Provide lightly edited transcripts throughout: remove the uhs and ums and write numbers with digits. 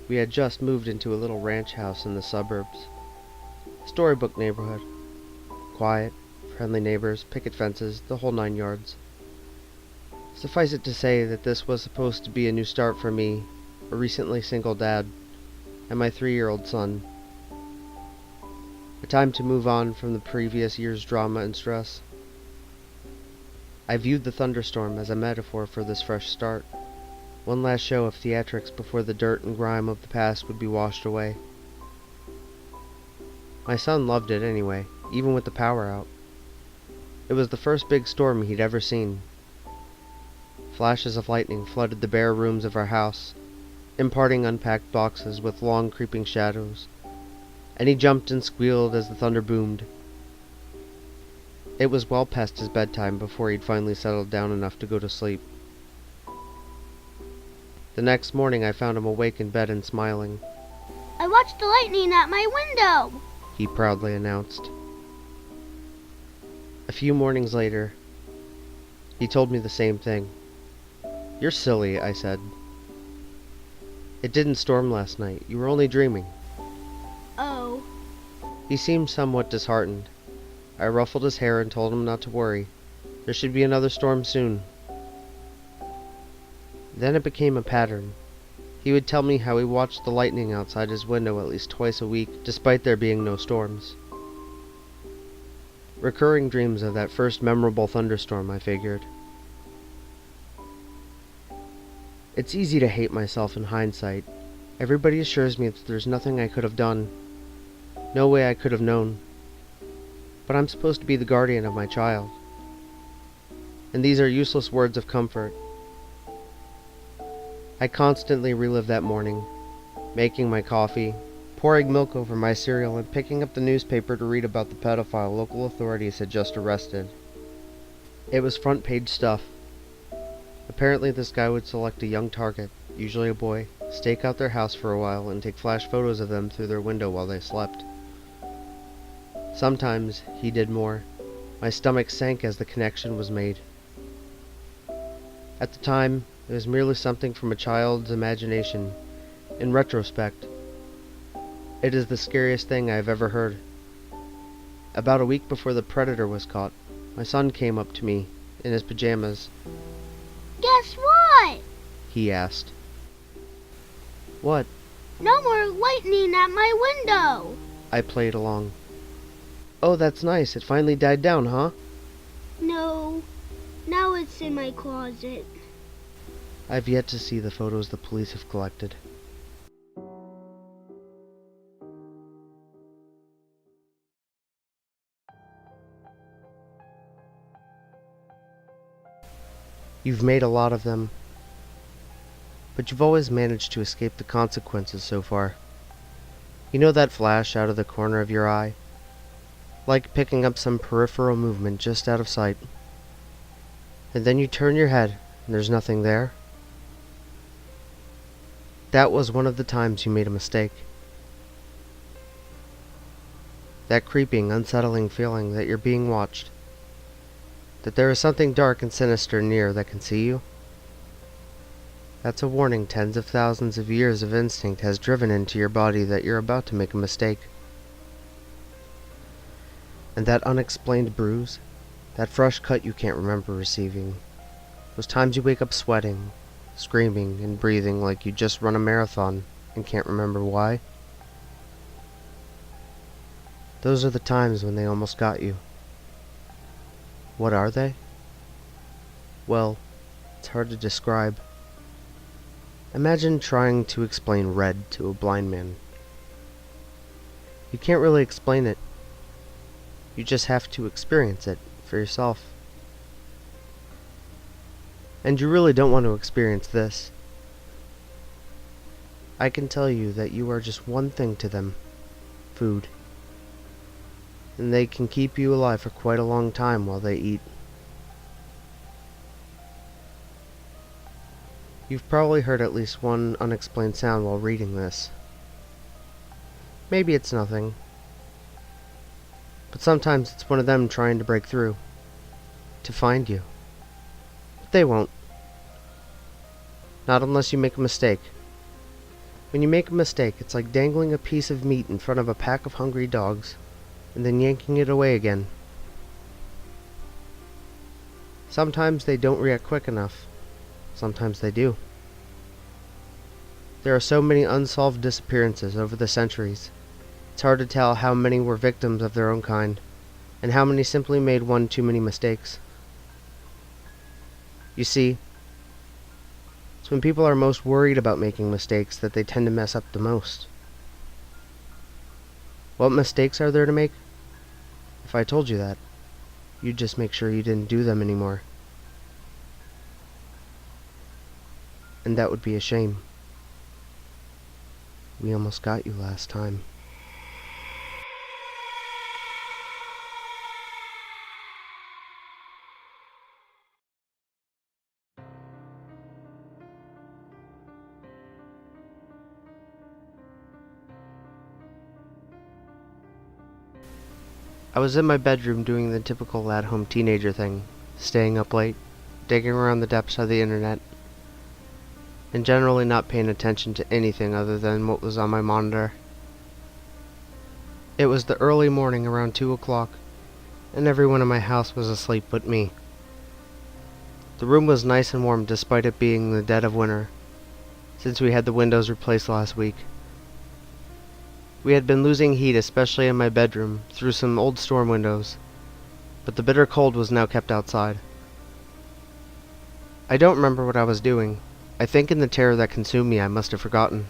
We had just moved into a little ranch house in the suburbs. Storybook neighborhood. Quiet, friendly neighbors, picket fences, the whole 9 yards. Suffice it to say that this was supposed to be a new start for me, a recently single dad, and my 3-year-old son. A time to move on from the previous year's drama and stress. I viewed the thunderstorm as a metaphor for this fresh start. One last show of theatrics before the dirt and grime of the past would be washed away. My son loved it anyway, even with the power out. It was the first big storm he'd ever seen. Flashes of lightning flooded the bare rooms of our house, imparting unpacked boxes with long creeping shadows, and he jumped and squealed as the thunder boomed. It was well past his bedtime before he'd finally settled down enough to go to sleep. The next morning I found him awake in bed and smiling. "I watched the lightning at my window," he proudly announced. A few mornings later, he told me the same thing. "You're silly," I said. "It didn't storm last night. You were only dreaming." "Oh." He seemed somewhat disheartened. I ruffled his hair and told him not to worry. There should be another storm soon. Then it became a pattern. He would tell me how he watched the lightning outside his window at least twice a week, despite there being no storms. Recurring dreams of that first memorable thunderstorm, I figured. It's easy to hate myself in hindsight. Everybody assures me that there's nothing I could have done. No way I could have known. But I'm supposed to be the guardian of my child. And these are useless words of comfort. I constantly relive that morning, making my coffee, pouring milk over my cereal, and picking up the newspaper to read about the pedophile local authorities had just arrested. It was front-page stuff. Apparently this guy would select a young target, usually a boy, stake out their house for a while, and take flash photos of them through their window while they slept. Sometimes he did more. My stomach sank as the connection was made. At the time, it was merely something from a child's imagination. In retrospect, it is the scariest thing I have ever heard. About a week before the predator was caught, my son came up to me, in his pajamas. "Guess what?" He asked. "What?" "No more lightning at my window." I played along. "Oh, that's nice. It finally died down, huh?" "No. Now it's in my closet." I've yet to see the photos the police have collected. You've made a lot of them, but you've always managed to escape the consequences so far. You know that flash out of the corner of your eye? Like picking up some peripheral movement just out of sight. And then you turn your head, and there's nothing there. That was one of the times you made a mistake. That creeping, unsettling feeling that you're being watched. That there is something dark and sinister near that can see you. That's a warning tens of thousands of years of instinct has driven into your body that you're about to make a mistake. And that unexplained bruise, that fresh cut you can't remember receiving, those times you wake up sweating, screaming, and breathing like you just run a marathon and can't remember why. Those are the times when they almost got you. What are they? Well, it's hard to describe. Imagine trying to explain red to a blind man. You can't really explain it. You just have to experience it for yourself. And you really don't want to experience this. I can tell you that you are just one thing to them: food. And they can keep you alive for quite a long time while they eat. You've probably heard at least one unexplained sound while reading this. Maybe it's nothing, but sometimes it's one of them trying to break through, to find you. But they won't. Not unless you make a mistake. When you make a mistake, it's like dangling a piece of meat in front of a pack of hungry dogs, and then yanking it away again. Sometimes they don't react quick enough. Sometimes they do. There are so many unsolved disappearances over the centuries. It's hard to tell how many were victims of their own kind, and how many simply made one too many mistakes. You see, it's when people are most worried about making mistakes that they tend to mess up the most. What mistakes are there to make? If I told you that, you'd just make sure you didn't do them anymore. And that would be a shame. We almost got you last time. I was in my bedroom doing the typical at-home teenager thing, staying up late, digging around the depths of the internet, and generally not paying attention to anything other than what was on my monitor. It was the early morning around 2 o'clock, and everyone in my house was asleep but me. The room was nice and warm despite it being the dead of winter, since we had the windows replaced last week. We had been losing heat, especially in my bedroom, through some old storm windows, but the bitter cold was now kept outside. I don't remember what I was doing. I think in the terror that consumed me, I must have forgotten.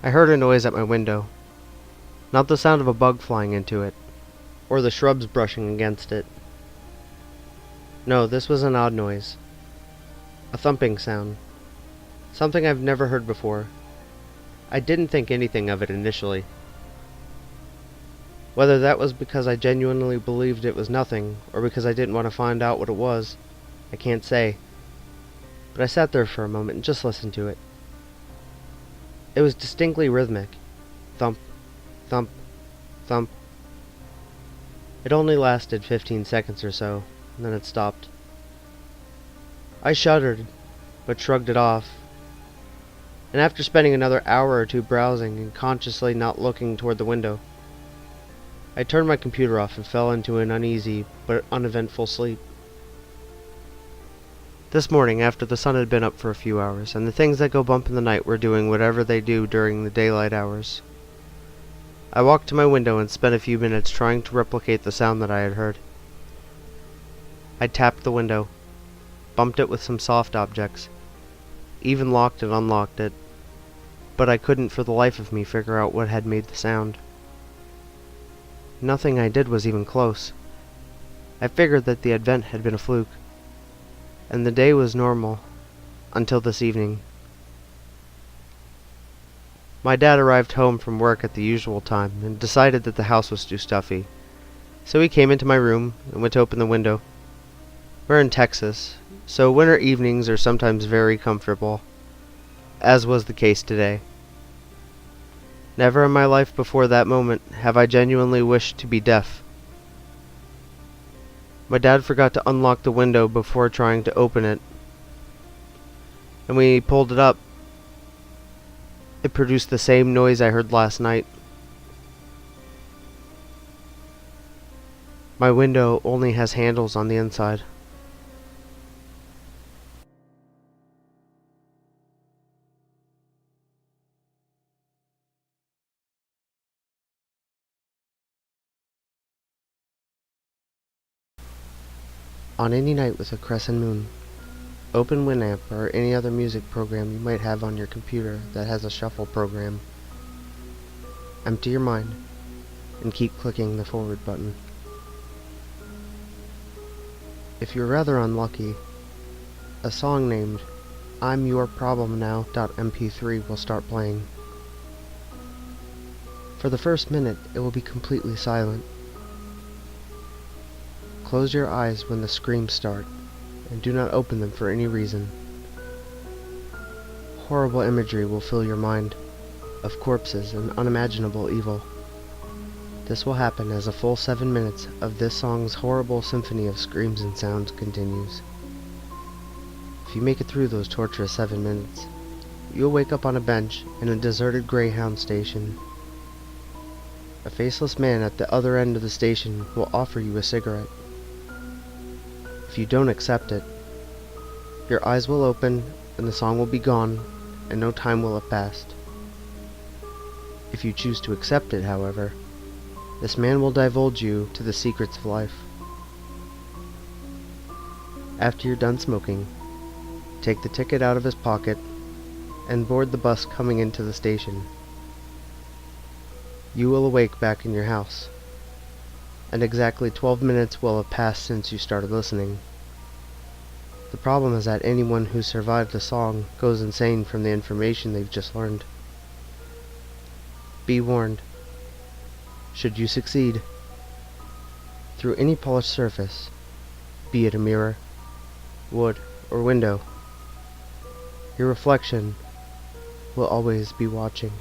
I heard a noise at my window. Not the sound of a bug flying into it, or the shrubs brushing against it. No, this was an odd noise. A thumping sound. Something I've never heard before. I didn't think anything of it initially. Whether that was because I genuinely believed it was nothing, or because I didn't want to find out what it was, I can't say. But I sat there for a moment and just listened to it. It was distinctly rhythmic. Thump, thump, thump. It only lasted 15 seconds or so, and then it stopped. I shuddered, but shrugged it off. And after spending another hour or two browsing and consciously not looking toward the window, I turned my computer off and fell into an uneasy but uneventful sleep. This morning, after the sun had been up for a few hours, and the things that go bump in the night were doing whatever they do during the daylight hours, I walked to my window and spent a few minutes trying to replicate the sound that I had heard. I tapped the window, bumped it with some soft objects, even locked and unlocked it, but I couldn't for the life of me figure out what had made the sound. Nothing I did was even close. I figured that the event had been a fluke, and the day was normal, until this evening. My dad arrived home from work at the usual time, and decided that the house was too stuffy, so he came into my room and went to open the window. We're in Texas, so winter evenings are sometimes very comfortable, as was the case today. Never in my life before that moment have I genuinely wished to be deaf. My dad forgot to unlock the window before trying to open it, and when he pulled it up, it produced the same noise I heard last night. My window only has handles on the inside. On any night with a crescent moon, open Winamp or any other music program you might have on your computer that has a shuffle program. Empty your mind and keep clicking the forward button. If you're rather unlucky, a song named I'm Your Problem Now.mp3 will start playing. For the first minute, it will be completely silent. Close your eyes when the screams start, and do not open them for any reason. Horrible imagery will fill your mind, of corpses and unimaginable evil. This will happen as a full 7 minutes of this song's horrible symphony of screams and sounds continues. If you make it through those torturous 7 minutes, You'll wake up on a bench in a deserted Greyhound station. A faceless man at the other end of the station will offer you a cigarette. If you don't accept it, your eyes will open and the song will be gone and no time will have passed. If you choose to accept it, however, this man will divulge you to the secrets of life. After you're done smoking, take the ticket out of his pocket and board the bus coming into the station. You will awake back in your house, and exactly 12 minutes will have passed since you started listening. The problem is that anyone who survived the song goes insane from the information they've just learned. Be warned. Should you succeed, through any polished surface, be it a mirror, wood, or window, your reflection will always be watching.